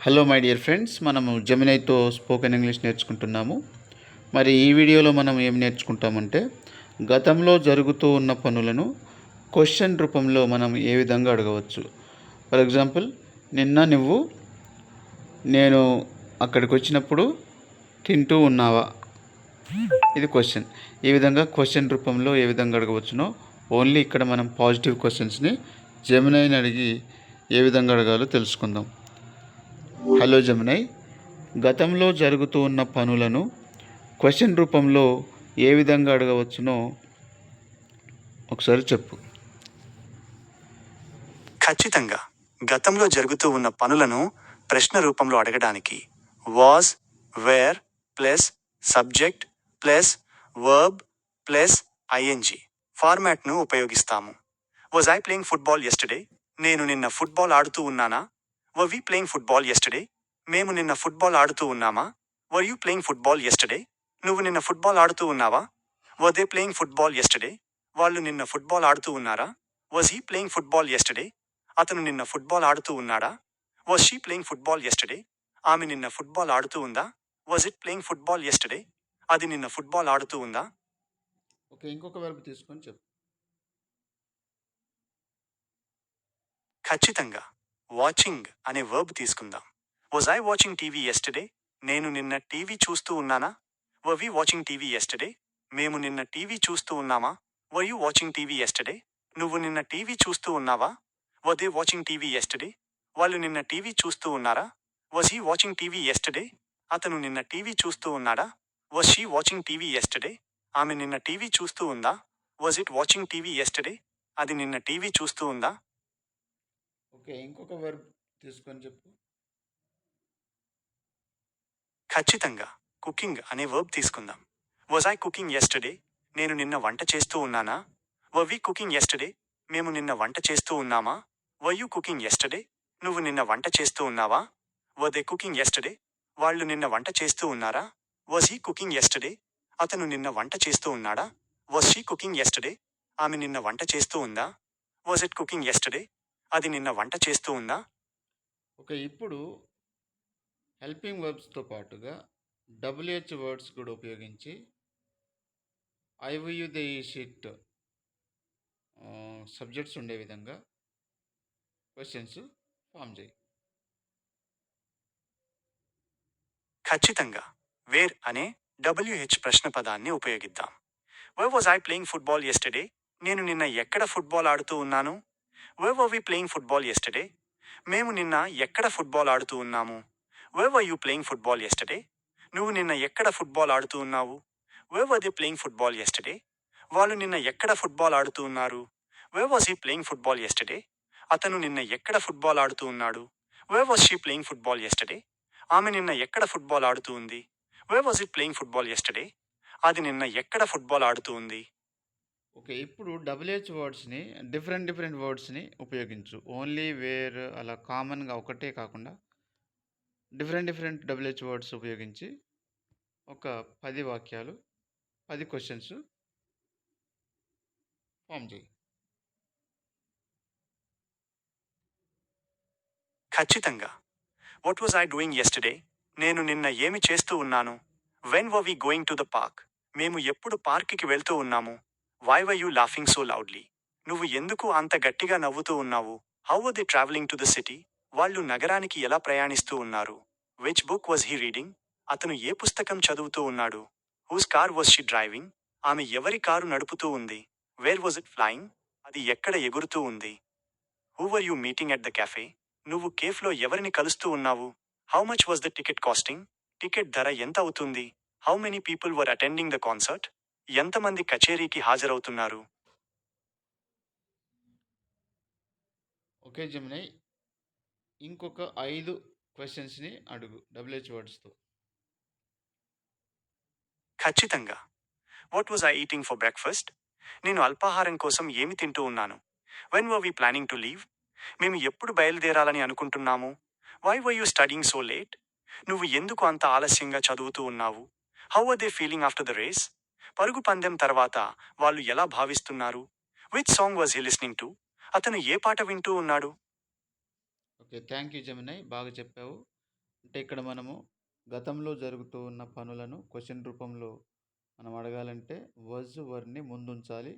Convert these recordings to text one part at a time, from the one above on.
Hello my dear friends, మనము జెమినైతో spoken English నేర్చుకుంటున్నాము. మరి ఈ వీడియోలో మనం ఏం నేర్చుకుంటామంటే, గతంలో జరుగుతూ ఉన్న పనులను క్వశ్చన్ రూపంలో మనం ఏ విధంగా అడగవచ్చు. ఫర్ ఎగ్జాంపుల్, నిన్న నేను అక్కడికి వచ్చినప్పుడు తింటూ ఉన్నావా, ఇది క్వశ్చన్. ఈ విధంగా క్వశ్చన్ రూపంలో ఏ విధంగా అడగవచ్చునో ఓన్లీ ఇక్కడ మనం పాజిటివ్ క్వశ్చన్స్ని జెమినైని అడిగి ఏ విధంగా అడగాలో తెలుసుకుందాం. హలో జెమినై, గతంలో జరుగుతూ ఉన్న పనులను క్వశ్చన్ రూపంలో ఏ విధంగా అడగవచ్చునో ఒకసారి చెప్పు. ఖచ్చితంగా గతంలో జరుగుతూ ఉన్న పనులను ప్రశ్న రూపంలో అడగడానికి was, were plus subject plus verb plus ING ఫార్మాట్ను ఉపయోగిస్తాము. Was I playing football yesterday? నేను నిన్న ఫుట్బాల్ ఆడుతూ ఉన్నానా? Were we playing football yesterday? మేము నిన్న ఫుట్బాల్ ఆడుతూ ఉన్నామా? Were you playing football yesterday? నువ్వు నిన్న ఫుట్బాల్ ఆడుతూ ఉన్నావా? Were they playing football yesterday? వాళ్ళు నిన్న ఫుట్బాల్ ఆడుతూ ఉన్నారా? Was he playing football yesterday? అతను నిన్న ఫుట్బాల్ ఆడుతూ ఉన్నాడా? Was she playing football yesterday? ఆమె నిన్న ఫుట్బాల్ ఆడుతూ ఉందా? Was it playing football yesterday? అది నిన్న ఫుట్బాల్ ఆడుతూ ఉందా? ఓకే, ఇంకొక వెర్బ్ తీసుకొని చెప్పు. ఖచ్చితంగా వాచింగ్ అనే వర్బ్ తీసుకుందాం. Was I watching TV yesterday? నేను నిన్న టీవీ చూస్తూ ఉన్నానా? Were we watching TV yesterday? మేము నిన్న టీవీ చూస్తూ ఉన్నామా? Were you watching TV yesterday? నువ్వు నిన్న టీవీ చూస్తూ ఉన్నావా? Were they watching TV yesterday? వాళ్ళు నిన్న టీవీ చూస్తూ ఉన్నారా? Was he watching TV yesterday? అతను నిన్న టీవీ చూస్తూ ఉన్నాడా? Was she watching TV yesterday? ఆమె నిన్న టీవీ చూస్తూ ఉందా? Was it watching TV yesterday? అది నిన్న టీవీ చూస్తూ ఉందా? ఓకే, ఇంకొక వెర్బ్ తీసుకొని చెప్పు. ఖచ్చితంగా కుకింగ్ అనే వర్బ్ తీసుకుందాం. Was I cooking yesterday? నేను నిన్న వంట చేస్తూ ఉన్నానా? Were we cooking yesterday? మేము నిన్న వంట చేస్తూ ఉన్నామా? Were you cooking yesterday? నువ్వు నిన్న వంట చేస్తూ ఉన్నావా? Were they cooking yesterday? వాళ్ళు నిన్న వంట చేస్తూ ఉన్నారా? Was he cooking yesterday? అతను నిన్న వంట చేస్తూ ఉన్నాడా? Was she cooking yesterday? ఆమె నిన్న వంట చేస్తూ ఉందా? Was it cooking yesterday? అది నిన్న వంట చేస్తూ ఉందా? ఓకే, ఇప్పుడు హెల్పింగ్ వర్బ్స్తో పాటుగా డబ్ల్యూహెచ్ వర్డ్స్ కూడా ఉపయోగించి ఐ దే షిట్ సబ్జెక్ట్స్ ఉండే విధంగా క్వశ్చన్స్ ఫామ్ చేయి. ఖచ్చితంగా వేర్ అనే డబ్ల్యూహెచ్ ప్రశ్న పదాన్ని ఉపయోగిద్దాం. Where was I playing football yesterday? నేను నిన్న ఎక్కడ ఫుట్బాల్ ఆడుతూ ఉన్నాను? Where were we playing football yesterday? మేము నిన్న ఎక్కడ ఫుట్బాల్ ఆడుతూ ఉన్నాము? Where were you playing football yesterday? నువ్వు నిన్న ఎక్కడ ఫుట్బాల్ ఆడుతూ ఉన్నావు? Where were they playing football yesterday? వాళ్ళు నిన్న ఎక్కడ ఫుట్బాల్ ఆడుతూ ఉన్నారు? Where was he playing football yesterday? అతను నిన్న ఎక్కడ ఫుట్బాల్ ఆడుతూ ఉన్నాడు? Where was she playing football yesterday? ఆమె నిన్న ఎక్కడ ఫుట్బాల్ ఆడుతూ ఉంది? Wear was it playing football yesterday? అది నిన్న ఎక్కడ ఫుట్బాల్ ఆడుతూ ఉంది? ఓకే, ఇప్పుడు డబ్ల్యూహెచ్ వర్డ్స్ని డిఫరెంట్ వర్డ్స్ని ఉపయోగించు. ఓన్లీ వేర్ అలా కామన్గా ఒకటే కాకుండా డిఫరెంట్ డబ్ల్యూహెచ్ వర్డ్స్ ఉపయోగించి ఒక 10 వాక్యాలు, 10 క్వశ్చన్స్ ఫామ్ చేయి. ఖచ్చితంగా. What was I doing yesterday? నేను నిన్న ఏమి చేస్తూ ఉన్నాను? When were we going to the park? మేము ఎప్పుడు పార్క్కి వెళ్తూ ఉన్నాము? Why were you laughing so loudly? నువ్వు ఎందుకు అంత గట్టిగా నవ్వుతూ ఉన్నావు? How were the travelling to the city? వాళ్ళు నగరానికి ఎలా ప్రయాణిస్తూ ఉన్నారు? Which book was he reading? అతను ఏ పుస్తకం చదువుతూ ఉన్నాడు? Whose car was she driving? ఆమె ఎవరి కారు నడుపుతూ ఉంది? Wear was it flying? అది ఎక్కడ ఎగురుతూ ఉంది? Who were you meeting at the cafe? నువ్వు కేఫ్లో ఎవరిని కలుస్తూ ఉన్నావు? How much was the ticket costing? Ticket ధర ఎంత అవుతుంది? How many people were attending the concert? ఎంతమంది కచేరీకి హాజరవుతున్నారు? ఓకే జెమినై, ఇంకొక 5 క్వశ్చన్స్ని అడుగు డబ్ల్యూహెచ్ వర్డ్స్తో. ఖచ్చితంగా. What was I eating for breakfast? నేను అల్పాహారం కోసం ఏమి తింటూ ఉన్నాను? When were we planning to leave? మేము ఎప్పుడు బయలుదేరాలని అనుకుంటున్నాము? Why were you studying so late? నువ్వు ఎందుకు అంత ఆలస్యంగా చదువుతూ ఉన్నావు? How are they feeling after the race? పరుగు పందెం తర్వాత వాళ్ళు ఎలా భావిస్తున్నారు? Which song was he listening to? అతను ఏ పాట వింటూ ఉన్నాడు? ఓకే, థ్యాంక్ యూ జెమినై, బాగా చెప్పావు. అంటే ఇక్కడ మనము గతంలో జరుగుతూ ఉన్న పనులను క్వెషన్ రూపంలో మనం అడగాలంటే వజ్ వర్ని ముందుంచాలి.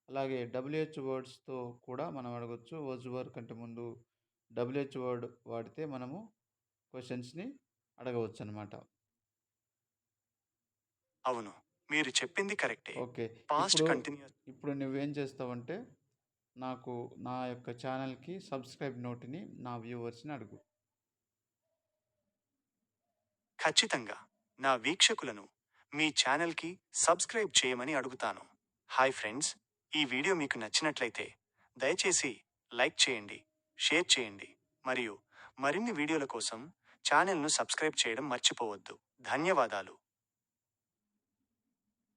అలాగే డబ్ల్యూహెచ్ వర్డ్స్‌తో కూడా మనం అడగొచ్చు. వజ్ వర్ కంటే ముందు డబ్ల్యూహెచ్ వర్డ్ వాడితే మనము క్వెషన్స్‌ని అడగవచ్చనమాట. అవును, మీరు చెప్పింది కరెక్టే. ఓకే. పాస్ట్ ఇప్పుడు కంటిన్యూస్ ఇప్పుడు నువ్వేం చేస్తావంటే, నాకు నా యొక్క ఛానల్‌కి సబ్స్క్రైబ్ నోటిని నా వ్యూవర్స్‌ని అడుగు. ఖచ్చితంగా నా వీక్షకులను మీ ఛానల్కి సబ్స్క్రైబ్ చేయమని అడుగుతాను. హాయ్ ఫ్రెండ్స్, ఈ వీడియో మీకు నచ్చినట్లయితే దయచేసి లైక్ చేయండి, షేర్ చేయండి మరియు మరిన్ని వీడియోల కోసం ఛానల్ను సబ్స్క్రైబ్ చేయడం మర్చిపోవద్దు. ధన్యవాదాలు.